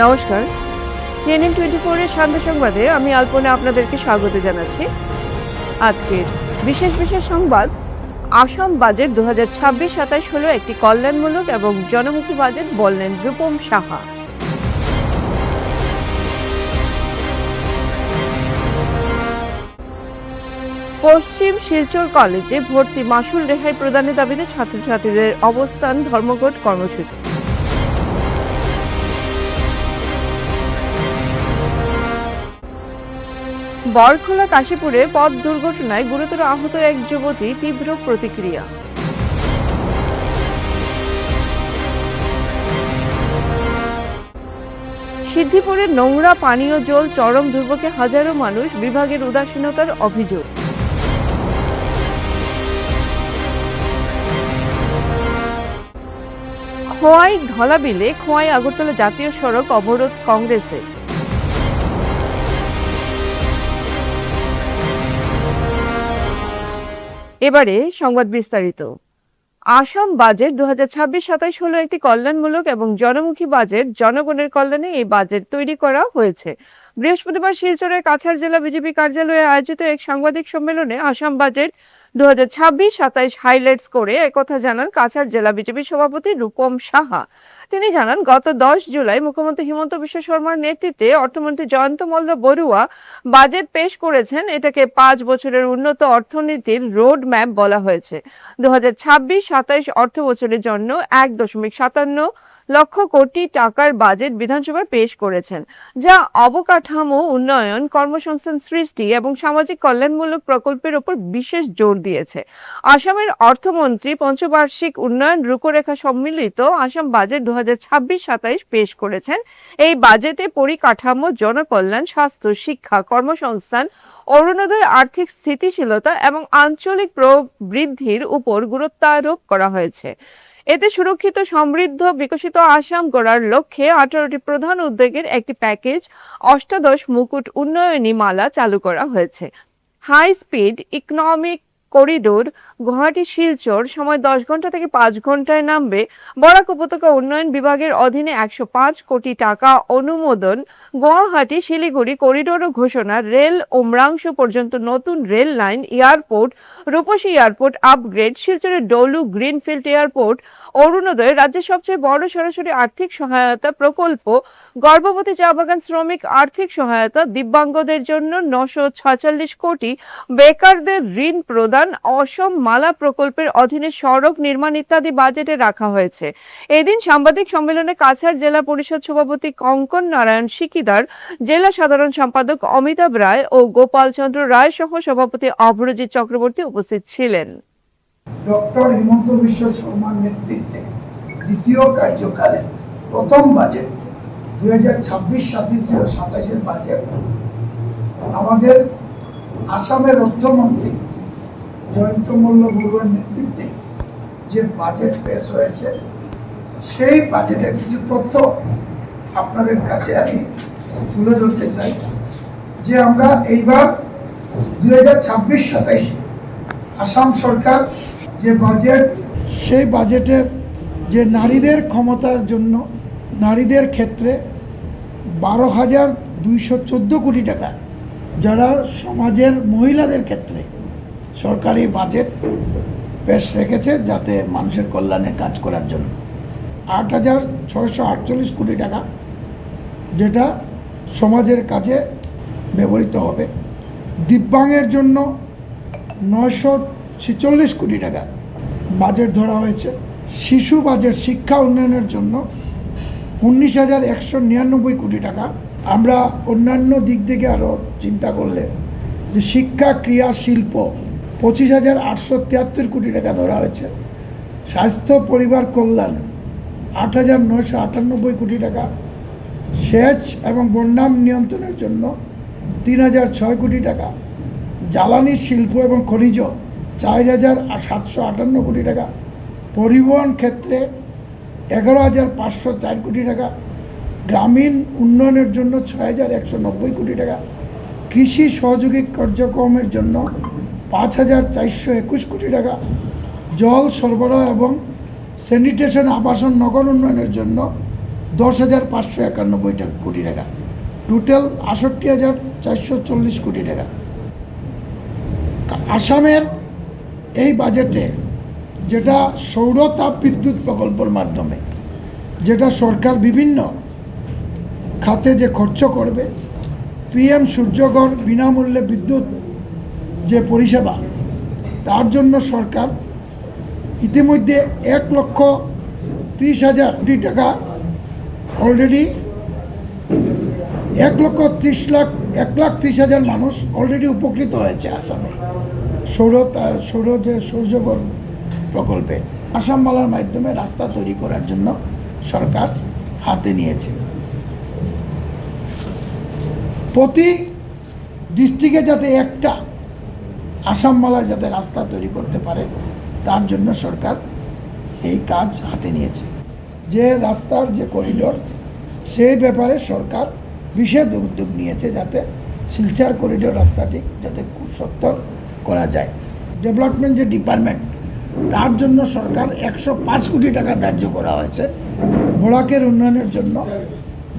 নমস্কার, CNN 24 এর সন্ধ্যা সংবাদে আমি আলপনা আপনাদেরকে স্বাগত জানাচ্ছি। আজকের বিশেষ সংবাদ, আসাম বাজেট 2026-27 হলো একটি কল্যাণমূলক এবং জনমুখী বাজেট বললেন রূপম সাহা। পশ্চিম শিলচর কলেজে ভর্তি মাসুল রেহাই প্রদানের দাবিতে ছাত্রছাত্রীদের অবস্থান ধর্মঘট কর্মসূচি। বরখোলা কাশীপুরে পথ দুর্ঘটনায় গুরুতর আহত এক যুবতী, তীব্র প্রতিক্রিয়া। সিদ্ধিপুরে নোংরা পানীয় জল চরম দুর্ভোগে হাজারো মানুষ, বিভাগের উদাসীনতার অভিযোগ। খোয়াই ধলাবিলে খোয়াই আগরতলা জাতীয় সড়ক অবরোধ কংগ্রেসের। এবারে সংবাদ বিস্তারিত। আসাম বাজেট 2026-27 হলো একটি কল্যাণমূলক এবং জনমুখী বাজেট। জনগণের কল্যাণে এই বাজেট তৈরি করা হয়েছে। বৃহস্পতিবার শিলচরের কাছাড় জেলা বিজেপি কার্যালয়ে আয়োজিত এক সাংবাদিক সম্মেলনে আসাম বাজেট 2026-27 হাইলাইটস করে একথা জানান কাছাড় জেলা বিজেপি সভাপতি রূপম সাহা। তিনি জানান, গত 10 জুলাই মুখ্যমন্ত্রী হিমন্ত বিশ্ব শর্মার নেতৃত্বে অর্থমন্ত্রী জয়ন্ত মল্ল বড়ুয়া বাজেট পেশ করেছেন। এটাকে 5 বছরের উন্নত অর্থনীতির রোড ম্যাপ বলা হয়েছে। 2026-27 অর্থ বছরের জন্য 1.57 লক্ষ কোটি টাকার বাজেট বিধানসভায় পেশ করেছেন, যা অবকাঠামো উন্নয়ন, কর্মসংস্থান সৃষ্টি এবং সামাজিক কল্যাণমূলক প্রকল্পের উপর বিশেষ জোর দিয়েছে। আসামের অর্থমন্ত্রী পঞ্চবার্ষিক উন্নয়ন রূপরেখা সম্মিলিত আসাম বাজেট 2026-27 পেশ করেছেন। এই বাজেটে পরিকাঠামো, জনকল্যাণ, স্বাস্থ্য, শিক্ষা, কর্মসংস্থান, অরুণোদয়, আর্থিক স্থিতিশীলতা এবং আঞ্চলিক প্রবৃদ্ধির উপর গুরুত্ব আরোপ করা হয়েছে। এতে সুরক্ষিত, সমৃদ্ধ, বিকশিত আসাম গড়ার লক্ষ্যে 18টি প্রধান উদ্যোগের একটি প্যাকেজ, 18 মুকুট উন্নয়নী মালা চালু করা হয়েছে। High speed economic corridor Guwahati Silchar সময় 10 ঘন্টা থেকে 5 ঘন্টায় নামবে। বরাক উপত্যকা উন্নয়ন বিভাগের অধীনে 105 কোটি টাকা অনুমোদন। গুয়াহাটি শিলিগুড়ি করিডোরও ঘোষণা। রেল উমরাংশ পর্যন্ত নতুন রেল লাইন, এয়ারপোর্ট, রূপসী এয়ারপোর্ট আপগ্রেড, শিলচরের ডলু গ্রিনফিল্ড এয়ারপোর্ট, অরুণোদয়, রাজ্যের সবচেয়ে বড় সরাসরি আর্থিক সহায়তা প্রকল্প, গর্ভবতী চা বাগান শ্রমিক আর্থিক সহায়তা, দিব্যাঙ্গদের জন্য 946 কোটি, বেকারদের ঋণ প্রদান, অসম মালা প্রকল্পের অধীনে সড়ক নির্মাণ ইত্যাদি বাজেটে রাখা হয়েছে। এদিন সাংবাদিক সম্মেলনে কাছাড় জেলা পরিষদ সভাপতি কঙ্কন নারায়ণ সিকিদার, জেলা সাধারণ সম্পাদক অমিতাভ রায় ও গোপাল চন্দ্র রায় সহ সভাপতি অভ্রজিৎ চক্রবর্তী উপস্থিত ছিলেন। ডক্টর হিমন্ত বিশ্ব শর্মার নেতৃত্বে দ্বিতীয় কার্যকালে প্রথম বাজেট 2026-27 বাজেট আমাদের আসামের অর্থমন্ত্রী জয়ন্ত মল্ল বড়ুয়ার নেতৃত্বে যে বাজেট পেশ হয়েছে, সেই বাজেটের কিছু তথ্য আপনাদের কাছে আমি তুলে ধরতে চাই। যে আমরা এইবার 2026-27 আসাম সরকার যে বাজেট, সেই বাজেটের যে নারীদের ক্ষমতার জন্য, নারীদের ক্ষেত্রে 12,214 কোটি টাকা, যারা সমাজের মহিলাদের ক্ষেত্রে সরকারি বাজেট পেশ রেখেছে যাতে মানুষের কল্যাণে কাজ করার জন্য। 8,648 কোটি টাকা, যেটা সমাজের কাজে ব্যবহৃত হবে। দিব্যাঙ্গের জন্য 946 কোটি টাকা বাজেট ধরা হয়েছে। শিশু বাজেট, শিক্ষা উন্নয়নের জন্য 19,199 কোটি টাকা। আমরা অন্যান্য দিক থেকে আরও চিন্তা করলে যে শিক্ষা, ক্রিয়া, শিল্প 25,873 কোটি টাকা ধরা হয়েছে। স্বাস্থ্য পরিবার কল্যাণ 8,998 কোটি টাকা। সেচ এবং বন্যা নিয়ন্ত্রণের জন্য 3,006 কোটি টাকা। জ্বালানি, শিল্প এবং খনিজ 4,758 কোটি টাকা। পরিবহন ক্ষেত্রে 11,504 কোটি টাকা। গ্রামীণ উন্নয়নের জন্য 6,190 কোটি টাকা। কৃষি সহযোগী কার্যক্রমের জন্য 5,421 কোটি টাকা। জল সরবরাহ এবং স্যানিটেশন, আবাসন, নগর উন্নয়নের জন্য 10,591 কোটি টাকা, টোটাল 68,440 কোটি টাকা। আসামের এই বাজেটে যেটা সৌর তাপ বিদ্যুৎ প্রকল্পের মাধ্যমে যেটা সরকার বিভিন্ন খাতে যে খরচ করবে, পিএম সূর্যঘর বিনামূল্যে বিদ্যুৎ যে পরিষেবা, তার জন্য সরকার ইতিমধ্যে 1,30,000 কোটি টাকা অলরেডি 1,30,000 মানুষ অলরেডি উপকৃত হয়েছে আসামে সৌর যে সূর্যঘর প্রকল্পে। আসাম মালার মাধ্যমে রাস্তা তৈরি করার জন্য সরকার হাতে নিয়েছে। প্রতি ডিস্ট্রিক্টে যাতে একটা আসাম মালা যাতে রাস্তা তৈরি করতে পারে, তার জন্য সরকার এই কাজ হাতে নিয়েছে। যে রাস্তার যে করিডোর, সেই ব্যাপারে সরকার বিশেষ উদ্যোগ নিয়েছে যাতে শিলচর করিডোর রাস্তাটি যাতে খুব সত্তর করা যায়। ডেভেলপমেন্ট যে ডিপার্টমেন্ট, তার জন্য সরকার 105 কোটি টাকা ধার্য করা হয়েছে বরাকের উন্নয়নের জন্য,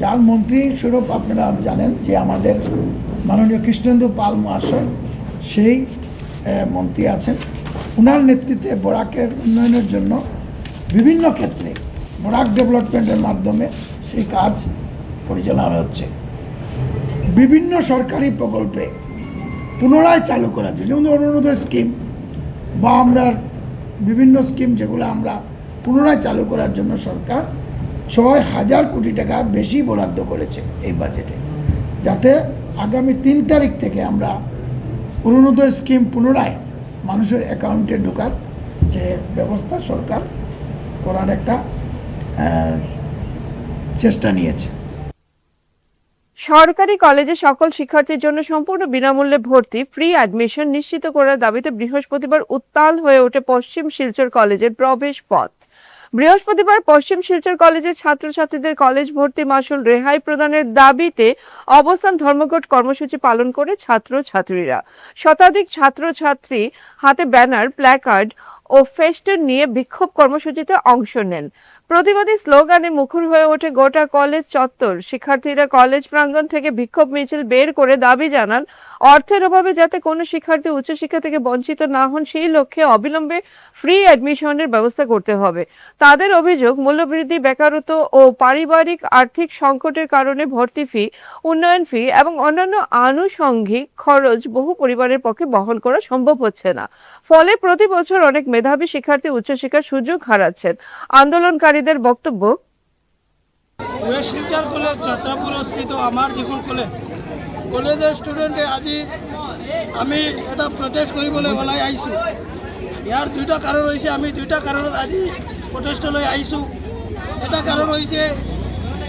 যার মন্ত্রী স্বরূপ আপনারা জানেন যে আমাদের মাননীয় কৃষ্ণেন্দু পাল মহাশয় সেই মন্ত্রী আছেন। ওনার নেতৃত্বে বরাকের উন্নয়নের জন্য বিভিন্ন ক্ষেত্রে বরাক ডেভেলপমেন্টের মাধ্যমে সেই কাজ পরিচালনা হচ্ছে। বিভিন্ন সরকারি প্রকল্পে পুনরায় চালু করা হচ্ছে, যেমন অরুণোদয় স্কিম বা আমরা বিভিন্ন স্কিম যেগুলো আমরা পুনরায় চালু করার জন্য সরকার 6,000 কোটি টাকা বেশি বরাদ্দ করেছে এই বাজেটে, যাতে আগামী 3 তারিখ থেকে আমরা অরুণোদয় স্কিম পুনরায় মানুষের অ্যাকাউন্টে ঢোকার যে ব্যবস্থা সরকার করার একটা চেষ্টা নিয়েছে। সরকারি কলেজে সকল শিক্ষার্থীর জন্য সম্পূর্ণ বিনামূল্যে ভর্তি, ফ্রি অ্যাডমিশন নিশ্চিত করার দাবিতে বৃহস্পতিবার উত্তাল হয়ে ওঠে পশ্চিম শিলচর কলেজের প্রবেশ পথ। বৃহস্পতিবার পশ্চিম শিলচর কলেজের ছাত্রছাত্রীদের কলেজ ভর্তি মাশুল রেহাই প্রদানের দাবিতে অবস্থান ধর্মঘট কর্মসূচি পালন করে ছাত্রছাত্রীরা। শতাধিক ছাত্রছাত্রী হাতে ব্যানার, প্ল্যাকার্ড ও ফেস্টুন নিয়ে বিক্ষোভ কর্মসূচিতে অংশ নেন। প্রতিবাদী স্লোগানে মুখর হয়ে ওঠে গোটা কলেজ চত্বর। শিক্ষার্থীরা কলেজ প্রাঙ্গণ থেকে বিক্ষোভ মিছিল বের করে দাবি জানান, অর্থের অভাবে যাতে কোনো শিক্ষার্থী উচ্চশিক্ষা থেকে বঞ্চিত না হন সেই লক্ষ্যে অবিলম্বে ফ্রি অ্যাডমিশনের ব্যবস্থা করতে হবে। তাদের অভিযোগ, মূল্যবৃদ্ধি, বেকারত্ব ও পারিবারিক আর্থিক সংকটের কারণে ভর্তি ফি, উন্নয়ন ফি এবং অন্যান্য আনুষঙ্গিক খরচ বহু পরিবারের পক্ষে বহন করা সম্ভব হচ্ছে না। ফলে প্রতি বছর অনেক মেধাবী শিক্ষার্থী উচ্চশিক্ষার সুযোগ হারাচ্ছেন। আন্দোলনকারীদের বক্তব্য, শিলচর কলেজ যাত্রাপুর স্থিত আমার যিখন কলেজের স্টুডেন্টে আজি আমি এটা প্রটেষ্ট কৰিবলৈ ওলাই আহিছোঁ। ইয়াৰ দুটা কাৰণ হৈছে, আমি দুটা কাৰণত আজি প্ৰটেষ্টলৈ আহিছোঁ। এটা কাৰণ হৈছে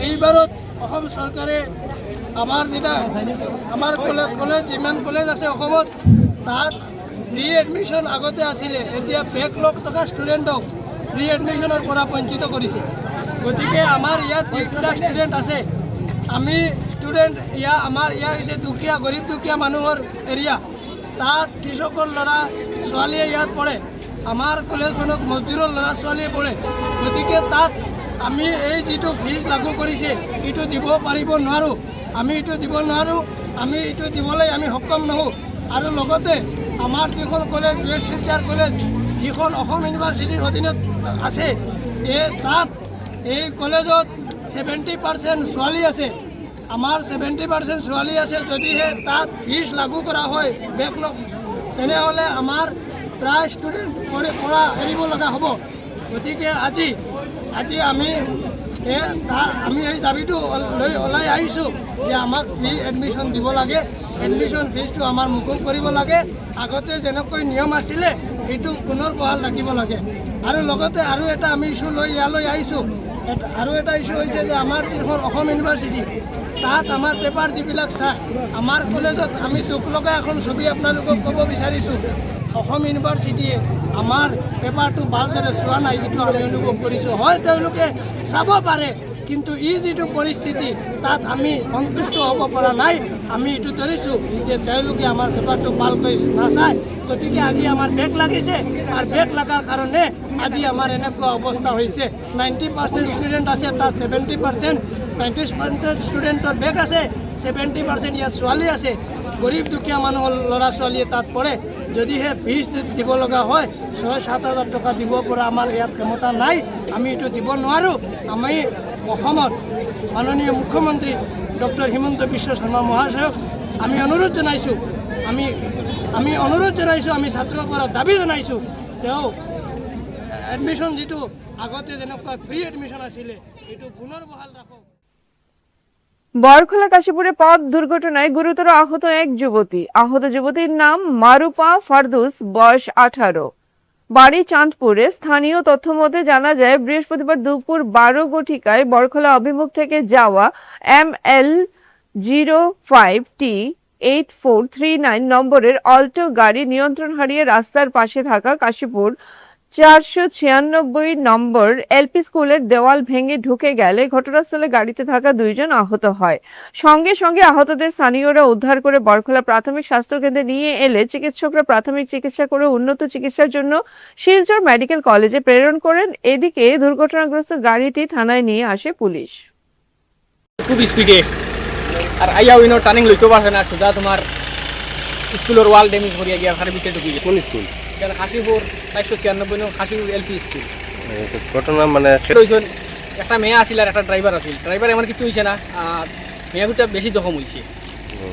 এইবাৰত অসম চৰকাৰে আমাৰ আমাৰ কলেজ যিমান কলেজ আছে অসমত, তাত ফ্ৰী এডমিশ্যন আগতে আছিলে, এতিয়া বেকলগ থকা ষ্টুডেণ্টক ফ্ৰী এডমিশ্যনৰ পৰা বঞ্চিত কৰিছে। গতিকে আমাৰ ইয়াত যিবিলাক ষ্টুডেণ্ট আছে, আমি ষ্টুডেণ্ট আমাৰ হৈছে দুখীয়া, গৰীব দুখীয়া মানুহৰ এৰিয়া। তাত কৃষকৰ ল'ৰা ছোৱালীয়ে ইয়াত পঢ়ে, আমাৰ কলেজখনত মজদুৰৰ ল'ৰা ছোৱালীয়ে পঢ়ে। গতিকে তাত আমি এই যিটো ফিজ লাগু কৰিছে এইটো দিব পাৰিব নোৱাৰোঁ, আমি এইটো দিব নোৱাৰোঁ, আমি এইটো দিবলৈ আমি সক্ষম নহওঁ। আৰু লগতে আমাৰ যিখন কলেজ শিলচৰ কলেজ, যিখন অসম ইউনিভাৰ্চিটিৰ অধীনত আছে, তাত এই কলেজত 70% ছোৱালী আছে। আমাৰ 70% ছোৱালী আছে, যদিহে তাত ফিজ লাগু কৰা হয় বেকলগ, তেনেহ'লে আমাৰ প্ৰায় ষ্টুডেণ্ট পঢ়া এৰিব লগা হ'ব। গতিকে আজি আমি এই দাবীটো লৈ ওলাই আহিছোঁ যে আমাক ফ্ৰী এডমিশ্যন দিব লাগে, এডমিশ্যন ফিজটো আমাৰ মুকুব কৰিব লাগে। আগতে যেনেকৈ নিয়ম আছিলে সেইটো পুনৰ বহাল ৰাখিব লাগে। আৰু লগতে আৰু এটা আমি ইছ্যু লৈ ইয়ালৈ আহিছোঁ। আৰু এটা ইছ্যু হৈছে যে আমাৰ যিখন অসম ইউনিভাৰ্চিটি, তাত আমাৰ পেপাৰ যিবিলাক চায়, আমাৰ কলেজত আমি চোখ লগা এখন ছবি আপোনালোকক ক'ব বিচাৰিছোঁ। অসম ইউনিভাৰ্চিটিয়ে আমাৰ পেপাৰটো ভালদৰে চোৱা নাই, এইটো আমি অনুভৱ কৰিছোঁ। হয় তেওঁলোকে চাব পাৰে, কিন্তু ই যিটো পৰিস্থিতি তাত আমি সন্তুষ্ট হ'ব পৰা নাই। আমি এইটো ধৰিছোঁ যে তেওঁলোকে আমাৰ পেপাৰটো ভালকৈ নাচায়, গতিকে আজি আমাৰ বেগ লাগিছে আৰু বেগ লগাৰ কাৰণে আজি আমাৰ এনেকুৱা অৱস্থা হৈছে। 90% ষ্টুডেণ্ট আছে, তাত 70% 90% ষ্টুডেণ্টৰ বেগ আছে, 70% ইয়াত ছোৱালী আছে। গৰীব দুখীয়া মানুহৰ ল'ৰা ছোৱালীয়ে তাত পঢ়ে। যদিহে ফিজ দিব লগা হয় 6-7 হাজাৰ টকা দিব পৰা আমাৰ ইয়াত ক্ষমতা নাই, আমি এইটো দিব নোৱাৰোঁ। আমি অসমত মাননীয় মুখ্যমন্ত্ৰী ডক্টৰ হিমন্ত বিশ্ব শৰ্মা মহাশয়ক আমি অনুৰোধ জনাইছোঁ, আমি অনুৰোধ জনাইছোঁ, আমি ছাত্ৰৰ পৰা দাবী জনাইছোঁ তেওঁ এডমিশ্যন যিটো আগতে যেনেকুৱা ফ্ৰী এডমিশ্যন আছিলে এইটো পুনৰ বহাল ৰাখক। বরখোলা কাশীপুরে পথ দুর্ঘটনায় গুরুতর আহত এক যুবতী। আহত যুবতীর নাম মারুপা ফারদুস, বয়স 18, বাড়ি চাঁদপুরে। স্থানীয় তথ্য মতে জানা যায় বৃহস্পতিবার দুপুর 12 ঘটিকায় বরখোলা অভিমুখ থেকে যাওয়া ML05T8439 নম্বরের অল্টো গাড়ি নিয়ন্ত্রণ হারিয়ে রাস্তার পাশে থাকা কাশীপুর 496 নম্বর এলপি স্কুলের দেওয়াল ভেঙে ঢুকে গেলে ঘটনাস্থলে গাড়িতে থাকা 2 জন আহত হয়। সঙ্গে সঙ্গে আহতদের স্থানীয়রা উদ্ধার করে বরখোলা প্রাথমিক স্বাস্থ্যকেন্দ্রে নিয়ে এলে চিকিৎসকরা প্রাথমিক চিকিৎসা করে উন্নত চিকিৎসার জন্য শিলচর মেডিকেল কলেজে প্রেরণ করেন। এদিকে দুর্ঘটনাগ্রস্ত গাড়িটি থানায় নিয়ে আসে পুলিশ। খুব স্পিডে আর আইয়া উইনো টার্নিং লইতে পারছে না, সোজা তোমার স্কুলের ওয়াল ড্যামেজ করিয়া গিয়া ঘরের ভিতরে ঢুকি গেছে। কোন স্কুল? এখানে কাশীপুর 496 নং কাশীপুর এলপি স্কুল। ঘটনা মানে হয়েছেন একটা মেয়ে আসিল আর একটা ড্রাইভার আসিল। ড্রাইভার এমন কিছু হয়েছে না, আর মেয়েটা বেশি জখম হয়েছে।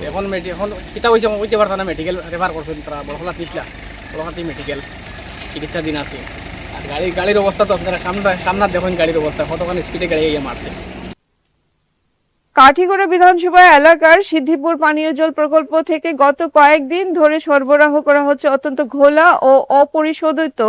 এখন এখন কিতা হয়েছে কইতে পারতো না, মেডিকেল রেফার করছেন তারা বড়খোলা নিসলা, বড়খাতি মেডিকেল চিকিৎসাধীন আছে। আর গাড়ির অবস্থা তো আপনারা সামনে দেখুন, গাড়ির অবস্থা কতখানি স্পিডে গাড়ি ইয়ে মারছে। কাঠিগড়া বিধানসভা এলাকার সিদ্ধিপুর পানীয় জল প্রকল্প থেকে গত কয়েকদিন ধরে সরবরাহ করা হচ্ছে অত্যন্ত ঘোলা ও অপরিশোধিত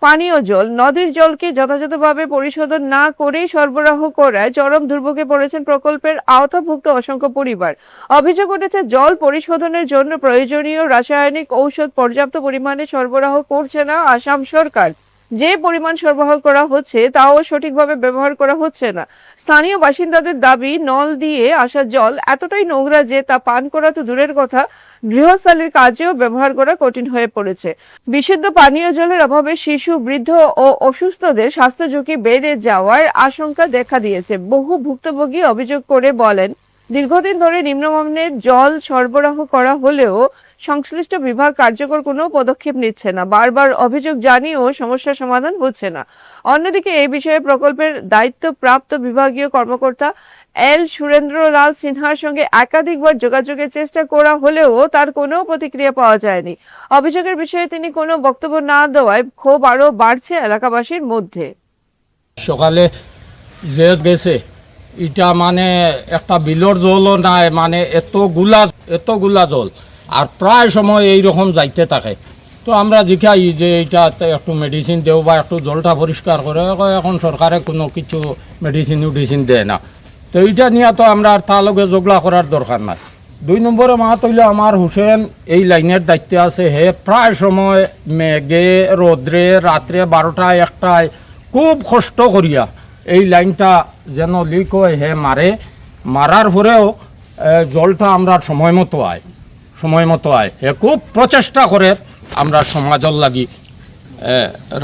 পানীয় জল। নদীর জলকে যথাযথভাবে পরিশোধন না করেই সরবরাহ করায় চরম দুর্ভোগে পড়েছেন প্রকল্পের আওতাভুক্ত অসংখ্য পরিবার। অভিযোগ উঠেছে জল পরিশোধনের জন্য প্রয়োজনীয় রাসায়নিক ঔষধ পর্যাপ্ত পরিমাণে সরবরাহ করছে না আসাম সরকার। যে পরিমাণ সরবরাহ করা হচ্ছে তাও সঠিকভাবে ব্যবহার করা হচ্ছে না। স্থানীয় বাসিন্দাদের দাবি, নল দিয়ে আসা জল এতটাই নোংরা যে তা পান করা তো দূরের কথা, গৃহস্থালির কাজেও ব্যবহার করা কঠিন হয়ে পড়েছে। বিশুদ্ধ পানীয় জলের অভাবে শিশু, বৃদ্ধ ও অসুস্থদের স্বাস্থ্য ঝুঁকি বেড়ে যাওয়ার আশঙ্কা দেখা দিয়েছে। বহু ভুক্তভোগী অভিযোগ করে বলেন, দীর্ঘদিন ধরে নিম্নমানের জল সরবরাহ করা হলেও সংশ্লিষ্ট বিভাগ কার্যকর কোনো পদক্ষেপ নিচ্ছে না। বারবার অভিযোগ জানিয়েও সমস্যার সমাধান হচ্ছে না। অন্যদিকে এই বিষয়ে প্রকল্পের দায়িত্বপ্রাপ্ত বিভাগীয় কর্মকর্তা এল সুরেন্দ্রলাল সিনহার সঙ্গে একাধিকবার যোগাযোগের চেষ্টা করা হলেও তার কোনো প্রতিক্রিয়া পাওয়া যায়নি। অভিযোগের বিষয়ে তিনি কোনো বক্তব্য না দেওয়ায় ক্ষোভ আরও বাড়ছে এলাকাবাসীর মধ্যে। সকালে যে গেছে এটা মানে একটা বিলর জলও নাই, মানে এতগুলা জল আর প্রায় সময় এইরকম যাইতে থাকে। তো আমরা জিজ্ঞাই যে এটা একটু মেডিসিন দেও বা একটু জলটা পরিষ্কার করে, এখন সরকারে কোনো কিছু মেডিসিন দেয় না। তো এইটা নিয়ে তো আমরা তার লগে ঝগড়া করার দরকার নাই। 2 নম্বরে মাত হইলে আমার হুসেন এই লাইনের দায়িত্বে আছে। হে প্রায় সময় মেঘে, রোদ্রে, রাত্রে 12টায় 1টায় খুব কষ্ট করিয়া এই লাইনটা যেন লিক হয় হে মারার পরেও জলটা আমরা সময় মতো আয় হে খুব প্রচেষ্টা করে আমরা সমাজল লাগি।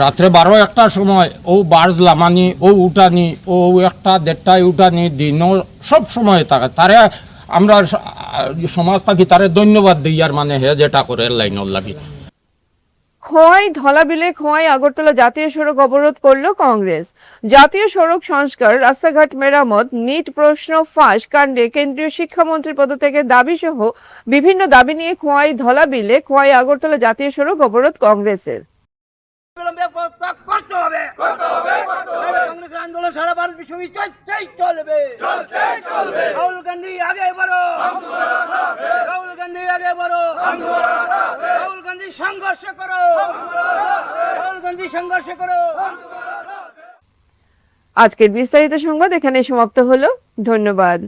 রাত্রে 12-1টার সময় ও বার্জ লামানি, ও উঠানি, ও 1টা 1:30টায় উঠানি, দিনও সব সময় থাকে। তারে আমরা সমাজ থাকি তারে ধন্যবাদ দিই, আর মানে হে যেটা করে লাইনর লাগি। খোয়াই ধলাবিলে খোয়াই আগরতলা জাতীয় সড়ক অবরোধ করল কংগ্রেস। জাতীয় সড়ক সংস্কার, রাস্তাঘাট মেরামত, নিট প্রশ্ন ফাঁস কাণ্ডে কেন্দ্রীয় শিক্ষামন্ত্রীর পদত্যাগের দাবি সহ বিভিন্ন দাবি নিয়ে খোয়াই ধলাবিলে খোয়াই আগরতলা জাতীয় সড়ক অবরোধ কংগ্রেসের। কংগ্রেসের আন্দোলন সারা ভারত বিশ্বব্যাপী চলবে। রাহুল গান্ধী আগে বড়ো, রাহুল গান্ধী আগে বড়ো, রাহুল গান্ধী সংঘর্ষ করো, রাহুল গান্ধী সংঘর্ষ করো। আজকের বিস্তারিত সংবাদ এখানে সমাপ্ত হলো। ধন্যবাদ।